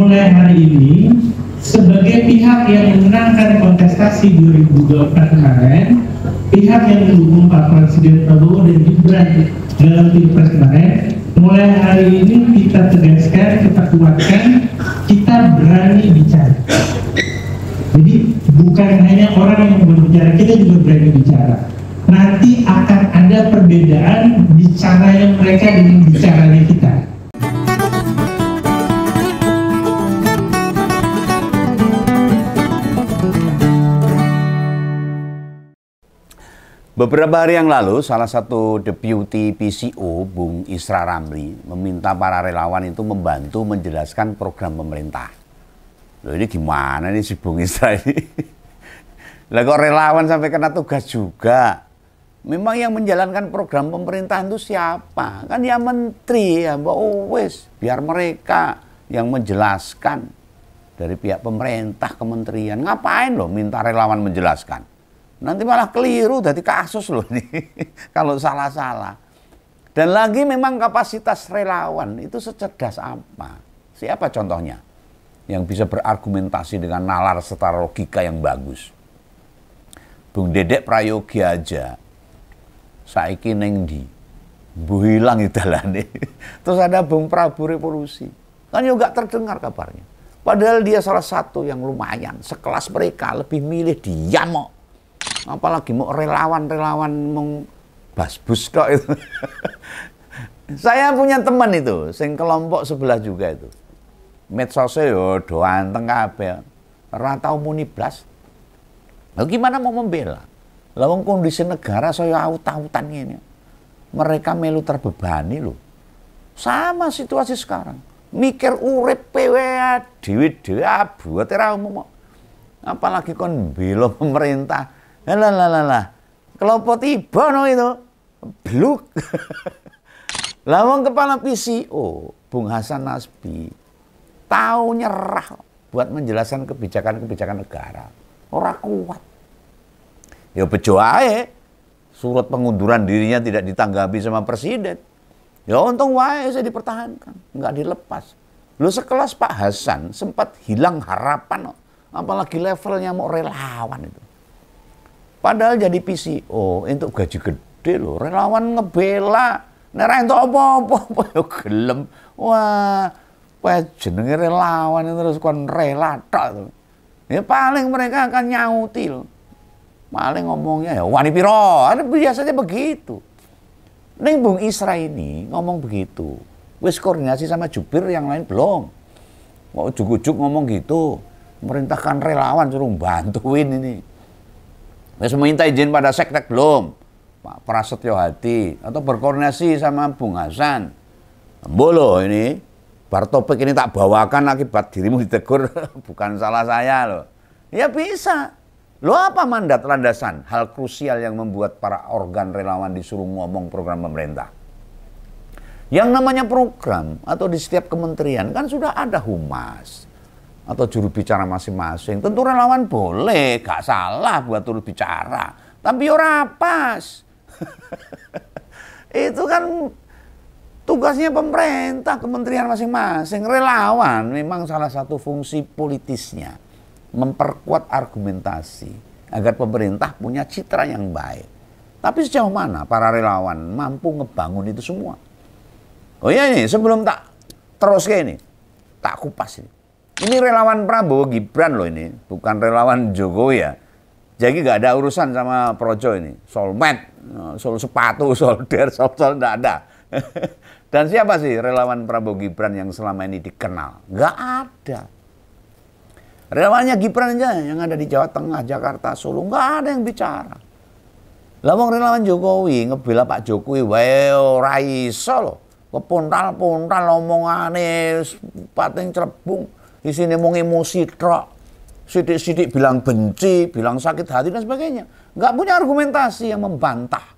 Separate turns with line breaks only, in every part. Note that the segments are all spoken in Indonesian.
mulai hari ini sebagai pihak yang memenangkan kontestasi 2024 kemarin, pihak yang mendukung Pak Presiden Prabowo dan Gibran dalam Pilpres kemarin, mulai hari ini kita tegaskan, kita kuatkan, kita berani bicara. Jadi bukan hanya orang yang berbicara, kita juga berani bicara. Nanti akan ada perbedaan bicaranya mereka dengan bicaranya kita.
Beberapa hari yang lalu, salah satu deputi PCO, Bung Isra Ramli, meminta para relawan itu membantu menjelaskan program pemerintah. Loh, ini gimana nih si Bung Isra ini? Lah kok relawan sampai kena tugas juga? Memang yang menjalankan program pemerintahan itu siapa? Kan ya menteri, ya Mbak Uwes. Biar mereka yang menjelaskan dari pihak pemerintah, kementerian. Ngapain loh minta relawan menjelaskan? Nanti malah keliru, jadi kasus loh ini. Kalau salah-salah. Dan lagi memang kapasitas relawan itu secerdas apa? Siapa contohnya? Yang bisa berargumentasi dengan nalar serta logika yang bagus. Bung Dedek Prayogi aja. Saiki neng di. Bu hilang idalane. Terus ada Bung Prabu Revolusi. Kan juga terdengar kabarnya. Padahal dia salah satu yang lumayan. Sekelas mereka lebih milih dia mau. Apalagi mau relawan-relawan basbus kok itu. Saya punya teman itu, sing kelompok sebelah juga itu. Medsosnya yo do anteng kabeh. Ora tau muni blas. Lah gimana mau membela? Lah wong kondisi negara saya aut-autan ngene. Mereka melu terbebani loh. Sama situasi sekarang. Mikir urip wae dhewe-dhewe abote ra umum. Apalagi kon bela pemerintah. Lah, kelompok tiba no itu, bluk. Lawang kepala PCO, Bung Hasan Nasbi, tahu nyerah buat menjelaskan kebijakan-kebijakan negara. Orang kuat. Ya bejo ae, surat pengunduran dirinya tidak ditanggapi sama presiden. Ya untung wae saya dipertahankan, nggak dilepas. Lu sekelas Pak Hasan sempat hilang harapan, apalagi levelnya mau relawan itu. Padahal jadi PCO untuk gaji gede loh, relawan ngebela, nera entuk apa-apa ya gelem. Wah, jenenge relawan terus kon rela tok. Ya paling mereka akan nyauti loh. Paling ngomongnya ya wani piro, biasanya begitu. Ning Bung Isra ini ngomong begitu. Wis koordinasi sama jubir yang lain belum. Mau ujuk-ujuk ngomong gitu, merintahkan relawan suruh bantuin ini. Wis minta izin pada sektek belum? Pak Prasetyo Hadi atau berkoordinasi sama Bung Hasan. Mbolo ini bar topik ini tak bawakan akibat dirimu ditegur bukan salah saya loh. Ya bisa. Lo apa mandat landasan hal krusial yang membuat para organ relawan disuruh ngomong program pemerintah? Yang namanya program atau di setiap kementerian kan sudah ada humas atau juru bicara masing-masing. Tentu relawan boleh, gak salah buat turut bicara. Tapi ora pas. Itu kan tugasnya pemerintah, kementerian masing-masing. Relawan memang salah satu fungsi politisnya. Memperkuat argumentasi agar pemerintah punya citra yang baik. Tapi sejauh mana para relawan mampu ngebangun itu semua? Oh iya ini, sebelum tak terus kayak ini, tak kupas ini. Ini relawan Prabowo Gibran loh ini, bukan relawan Jokowi ya. Jadi nggak ada urusan sama Projo ini. Soal mat, soal sepatu, soal soal nggak ada. Dan siapa sih relawan Prabowo Gibran yang selama ini dikenal? Nggak ada. Relawannya Gibran aja yang ada di Jawa Tengah, Jakarta, Solo, nggak ada yang bicara. Lawang relawan Jokowi ngebela Pak Jokowi, wae ora iso loh. Kepontal-pontal omongane pating cerebung. Isinya mau emosi tok, sidik-sidik bilang benci, bilang sakit hati dan sebagainya. Nggak punya argumentasi yang membantah.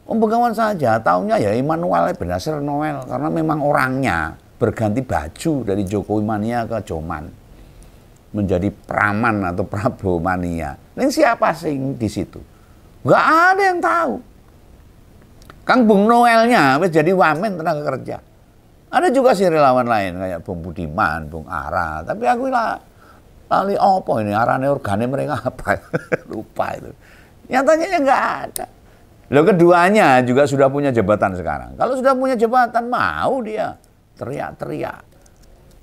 Begawan saja, taunya ya Immanuel Benazir Noel karena memang orangnya berganti baju dari Jokowi mania ke Joman menjadi Praman atau Prabowo mania. Ini siapa sih di situ? Nggak ada yang tahu. Kang Bung Noelnya wis jadi wamen tenaga kerja. Ada juga sih relawan lain kayak Bung Budiman, Bung Ara. Tapi aku lah lali apa ini arane organe mereka apa? Lupa itu. Nyatanya ya nggak ada. Loh, keduanya juga sudah punya jabatan sekarang. Kalau sudah punya jabatan mau dia teriak-teriak.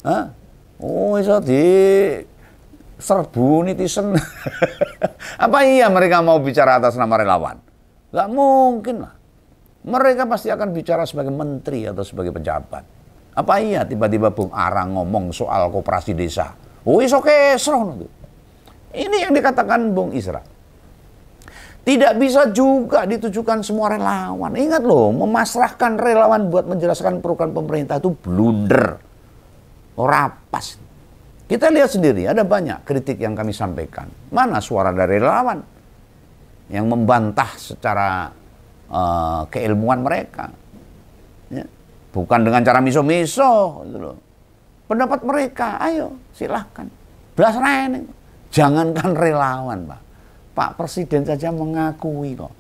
Hah? Oh, iso di serbu netizen. Apa iya mereka mau bicara atas nama relawan? Nggak mungkin lah. Mereka pasti akan bicara sebagai menteri atau sebagai pejabat. Apa iya tiba-tiba Bung Ara ngomong soal koperasi desa? Oh, iso kesron itu. Ini yang dikatakan Bung Isra. Tidak bisa juga ditujukan semua relawan. Ingat loh, memasrahkan relawan buat menjelaskan program pemerintah itu blunder. Ora pas. Kita lihat sendiri, ada banyak kritik yang kami sampaikan. Mana suara dari relawan yang membantah secara keilmuan mereka? Ya. Bukan dengan cara miso-miso. Gitu loh. Pendapat mereka, ayo silahkan. Belas rene. Jangankan relawan, Pak. Pak Presiden saja mengakui kok.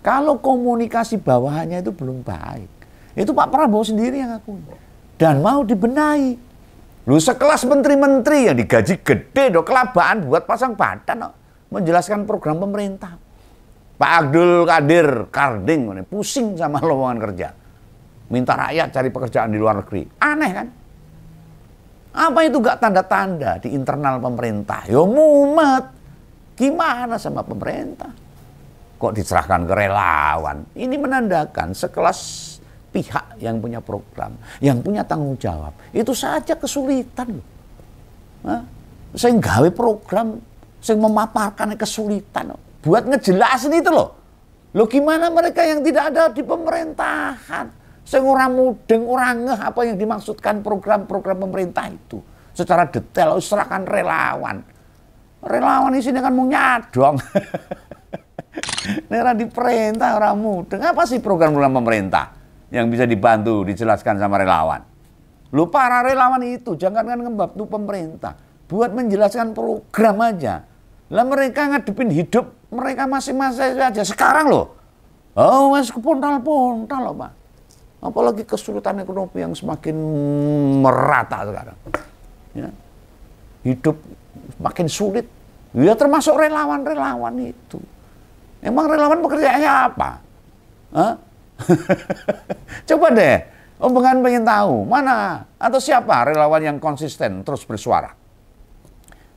Kalau komunikasi bawahannya itu belum baik. Itu Pak Prabowo sendiri yang ngakui. Dan mau dibenahi. Lu sekelas menteri-menteri yang digaji gede dong, kelabaan buat pasang badan dong, menjelaskan program pemerintah. Pak Abdul Qadir Karding pusing sama lowongan kerja. Minta rakyat cari pekerjaan di luar negeri. Aneh kan? Apa itu gak tanda-tanda di internal pemerintah? Ya mumet. Gimana sama pemerintah? Kok diserahkan ke relawan? Ini menandakan sekelas pihak yang punya program, yang punya tanggung jawab, itu saja kesulitan loh. Saya gawe program, saya memaparkan kesulitan loh. Buat ngejelasin itu loh. Loh gimana mereka yang tidak ada di pemerintahan? Saya orang mudeng, orang ngeh apa yang dimaksudkan program-program pemerintah itu. Secara detail, serahkan relawan. Relawan di sini kan mau nyadong. Nera di perintah orang mudeng. Apa sih program-program pemerintah yang bisa dibantu, dijelaskan sama relawan? Lu para relawan itu, jangankan ngebantu pemerintah, buat menjelaskan program aja. Lah mereka ngadepin hidup mereka masing-masing aja sekarang loh. Oh, masih kepontal-pontal loh, Pak. Apalagi kesulitan ekonomi yang semakin merata sekarang. Ya. Hidup makin sulit. Ya termasuk relawan-relawan itu. Emang relawan pekerjaannya apa? Hah? Coba deh, Om Bengan pengen tahu mana atau siapa relawan yang konsisten terus bersuara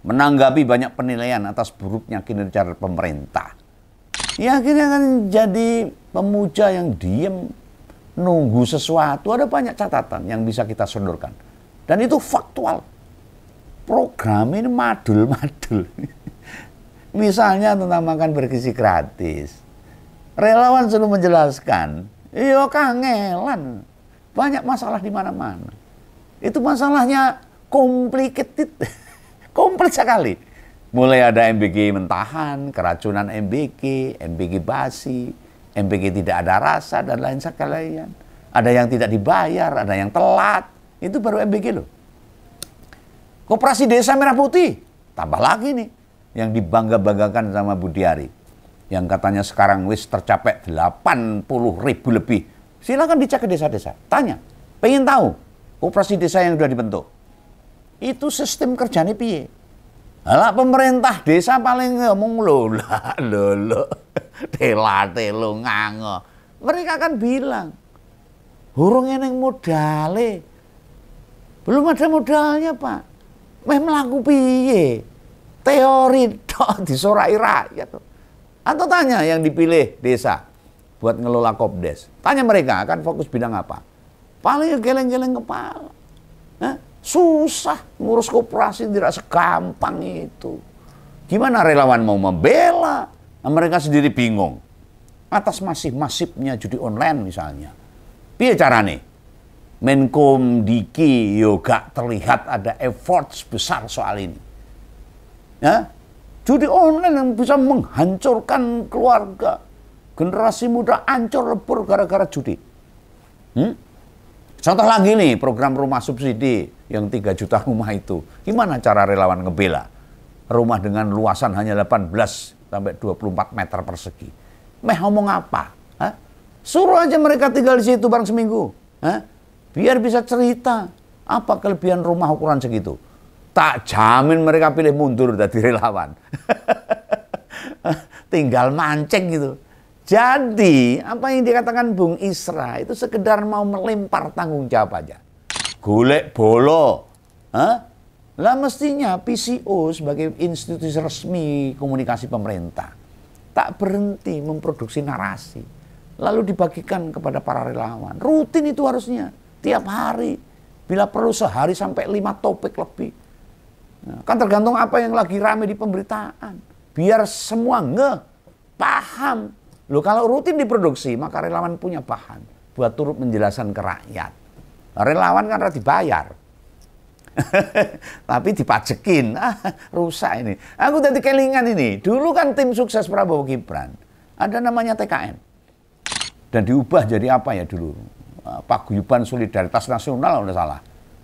menanggapi banyak penilaian atas buruknya kinerja pemerintah. Ya akhirnya kan jadi pemuja yang diem nunggu sesuatu. Ada banyak catatan yang bisa kita sodorkan dan itu faktual. Program ini madul-madul. Misalnya tentang makan bergizi gratis. Relawan selalu menjelaskan, iya kangelan. Banyak masalah di mana-mana. Itu masalahnya complicated. Kompleks sekali. Mulai ada MBG mentahan, keracunan MBG, MBG basi, MBG tidak ada rasa, dan lain sekalian. Ada yang tidak dibayar, ada yang telat. Itu baru MBG loh. Koperasi Desa Merah Putih, tambah lagi nih. Yang dibangga-banggakan sama Budiari. Yang katanya sekarang wis tercapai 80.000 lebih. Silakan dicek ke desa-desa. Tanya, pengen tahu koperasi desa yang sudah dibentuk. Itu sistem kerjanya piye? Alah pemerintah desa paling ngomong lo, tela-telo ngango. Mereka kan bilang, hurung eneng modale. Belum ada modalnya, Pak. Meh melaku piye? Teori tok disorai rakyat. Atau tanya yang dipilih desa buat ngelola Kopdes. Tanya mereka akan fokus bidang apa? Paling geleng-geleng kepala. Susah ngurus koperasi, tidak segampang itu. Gimana relawan mau membela? Nah, mereka sendiri bingung. Atas masifnya judi online misalnya. Piye carane? Menkom Diki yoga terlihat ada effort besar soal ini. Ya, judi online yang bisa menghancurkan keluarga. Generasi muda hancur lebur gara-gara judi. Contoh lagi nih, program rumah subsidi yang 3 juta rumah itu. Gimana cara relawan ngebela? Rumah dengan luasan hanya 18 sampai 24 meter persegi. Meh ngomong apa? Hah? Suruh aja mereka tinggal di situ bareng seminggu. Hah? Biar bisa cerita apa kelebihan rumah ukuran segitu. Tak jamin mereka pilih mundur dari relawan. Tinggal mancing gitu. Jadi apa yang dikatakan Bung Isra itu sekedar mau melempar tanggung jawab aja. Golek bolo. Lah mestinya PCO sebagai institusi resmi komunikasi pemerintah tak berhenti memproduksi narasi. Lalu dibagikan kepada para relawan. Rutin itu harusnya. Tiap hari. Bila perlu sehari sampai 5 topik lebih. Nah, kan tergantung apa yang lagi rame di pemberitaan. Biar semua paham. Loh kalau rutin diproduksi, maka relawan punya bahan. Buat turut menjelaskan ke rakyat. Relawan kan dibayar. Tapi dipajekin. Rusak ini. Aku tadi kelingan ini. Dulu kan tim sukses Prabowo Gibran. Ada namanya TKN. Dan diubah jadi apa ya dulu? Paguyuban Solidaritas Nasional kalau tidak salah.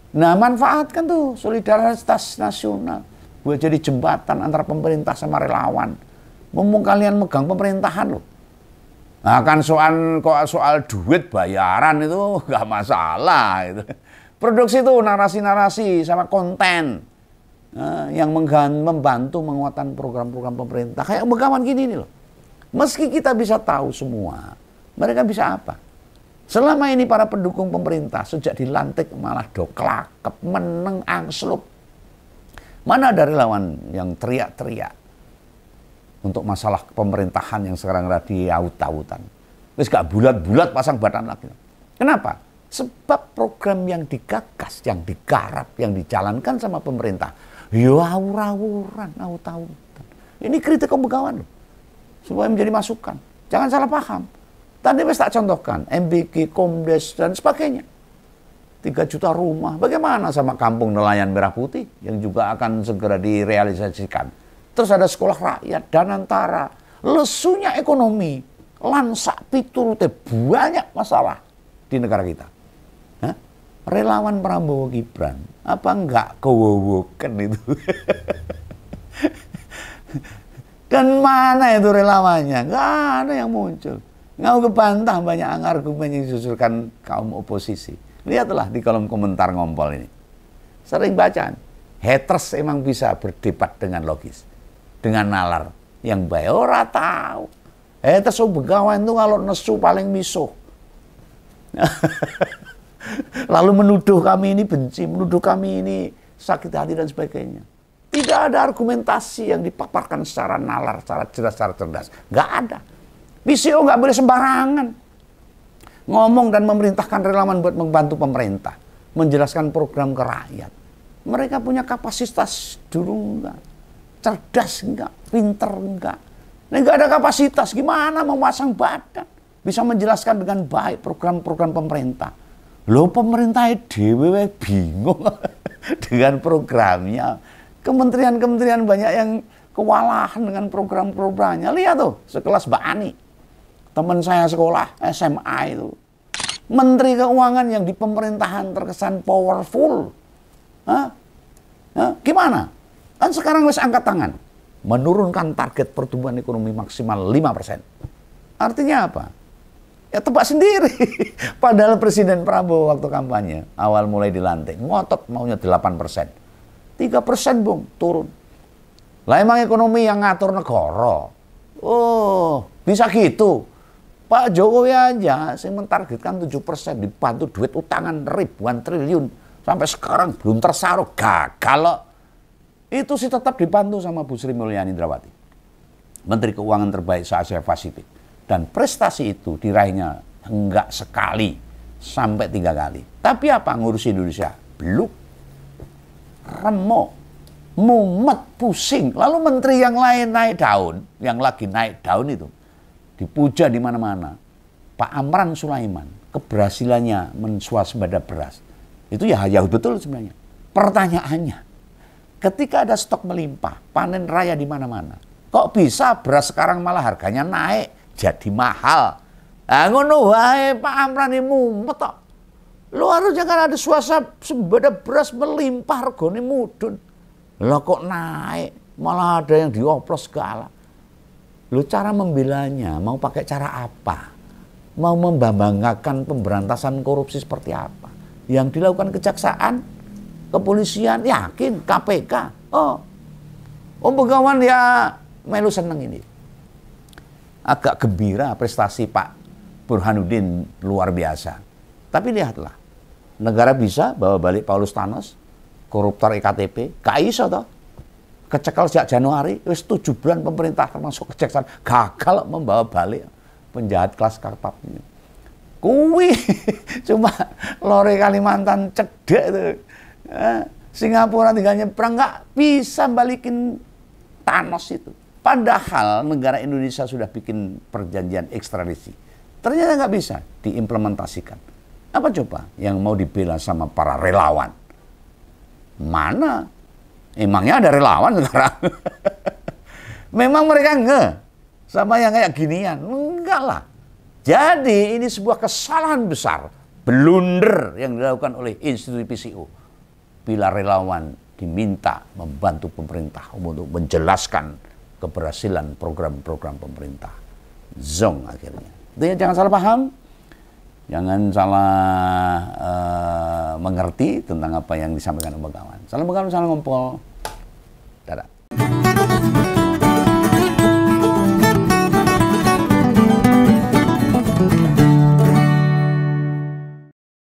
Nah manfaatkan tuh solidaritas nasional buat jadi jembatan antara pemerintah sama relawan. Mumpung kalian megang pemerintahan loh. Nah kan soal duit bayaran itu nggak masalah gitu. Produksi itu narasi-narasi sama konten yang membantu menguatkan program-program pemerintah. Kayak begawan gini nih loh. Meski kita bisa tahu semua, mereka bisa apa? Selama ini para pendukung pemerintah sejak dilantik malah doklakep, meneng, angsluk. Mana ada relawan yang teriak-teriak untuk masalah pemerintahan yang sekarang lagi aut-autan. Wis gak bulat-bulat pasang badan lagi. Kenapa? Sebab program yang digagas, yang digarap, yang dijalankan sama pemerintah, yo awur-awuran, aut-autan. Ini kritik begawan loh. Supaya menjadi masukan. Jangan salah paham. Tadi wis tak contohkan, MBG, Komdes, dan sebagainya. 3 juta rumah. Bagaimana sama kampung nelayan merah putih yang juga akan segera direalisasikan. Terus ada sekolah rakyat, Danantara. Lesunya ekonomi. Lansak piturute banyak masalah di negara kita. Hah? Relawan Prabowo Gibran. Apa enggak kewowokan itu? Dan mana itu relawannya? Enggak ada yang muncul. Nggak kebantah banyak argumen yang disusulkan kaum oposisi. Lihatlah di kolom komentar ngompol ini. Sering bacaan. Haters emang bisa berdebat dengan logis. Dengan nalar yang baik. Ora tahu. Haters begawan itu kalau nesu paling misuh. Lalu menuduh kami ini benci. Menuduh kami ini sakit hati dan sebagainya. Tidak ada argumentasi yang dipaparkan secara nalar, secara jelas, secara cerdas. Nggak ada. PCO nggak boleh sembarangan ngomong dan memerintahkan relawan buat membantu pemerintah menjelaskan program ke rakyat. Mereka punya kapasitas dulu enggak, cerdas enggak, pinter enggak. Nah, enggak ada kapasitas, gimana memasang badan bisa menjelaskan dengan baik program-program pemerintah. Loh pemerintah dhewe bingung dengan programnya. Kementerian-kementerian banyak yang kewalahan dengan program-programnya. Lihat tuh, sekelas Mbak Ani. Teman saya sekolah SMA itu. Menteri Keuangan yang di pemerintahan terkesan powerful. Gimana? Kan sekarang wis angkat tangan. Menurunkan target pertumbuhan ekonomi maksimal 5%. Artinya apa? Ya tebak sendiri. Padahal Presiden Prabowo waktu kampanye, awal mulai dilantik, ngotot maunya 8%. 3% Bung, turun. Lah emang ekonomi yang ngatur negara. Oh, bisa gitu. Pak Jokowi aja yang mentargetkan 7%, dibantu duit utangan ribuan triliun. Sampai sekarang belum tersalur, gagal. Itu sih tetap dibantu sama Bu Sri Mulyani Indrawati. Menteri Keuangan terbaik se-Asia Pasifik. Dan prestasi itu diraihnya enggak sekali, sampai 3 kali. Tapi apa ngurusi Indonesia? Belum. Remuk. Mumet, pusing. Lalu menteri yang lain naik daun, yang lagi naik daun itu dipuja di mana-mana. Pak Amran Sulaiman, keberhasilannya menswasembada beras. Itu ya betul sebenarnya. Pertanyaannya, ketika ada stok melimpah, panen raya di mana-mana, kok bisa beras sekarang malah harganya naik, jadi mahal? Nah, ngono wae Pak Amran ini mumet kok. Lo harusnya kan ada swasembada beras melimpah, regane mudhun. Lah kok naik, malah ada yang dioplos segala. Lo cara membelanya, mau pakai cara apa? Mau membanggakan pemberantasan korupsi seperti apa? yang dilakukan kejaksaan, kepolisian, yakin, KPK. Oh Begawan ya melu seneng ini. Agak gembira prestasi Pak Burhanuddin luar biasa. Tapi lihatlah, negara bisa bawa balik Paulus Thanos, koruptor EKTP, gak iso toh. Kecekal sejak Januari, wis 7 bulan pemerintah termasuk kejaksaan gagal membawa balik penjahat kelas kakap ini. Kuwi cuma lore Kalimantan cedek itu. Singapura tinggal nyebrang nggak bisa balikin Thanos itu. Padahal negara Indonesia sudah bikin perjanjian ekstradisi. Ternyata nggak bisa diimplementasikan. Apa coba yang mau dibela sama para relawan? Mana? Emangnya ada relawan sekarang? Memang mereka sama yang kayak ginian? Enggak lah. Jadi ini sebuah kesalahan besar, blunder yang dilakukan oleh institusi PCO. Bila relawan diminta membantu pemerintah untuk menjelaskan keberhasilan program-program pemerintah. Zong akhirnya. Intinya jangan salah paham, jangan salah mengerti tentang apa yang disampaikan oleh Begawan. Salam Begawan, salam ngompol. Dadah.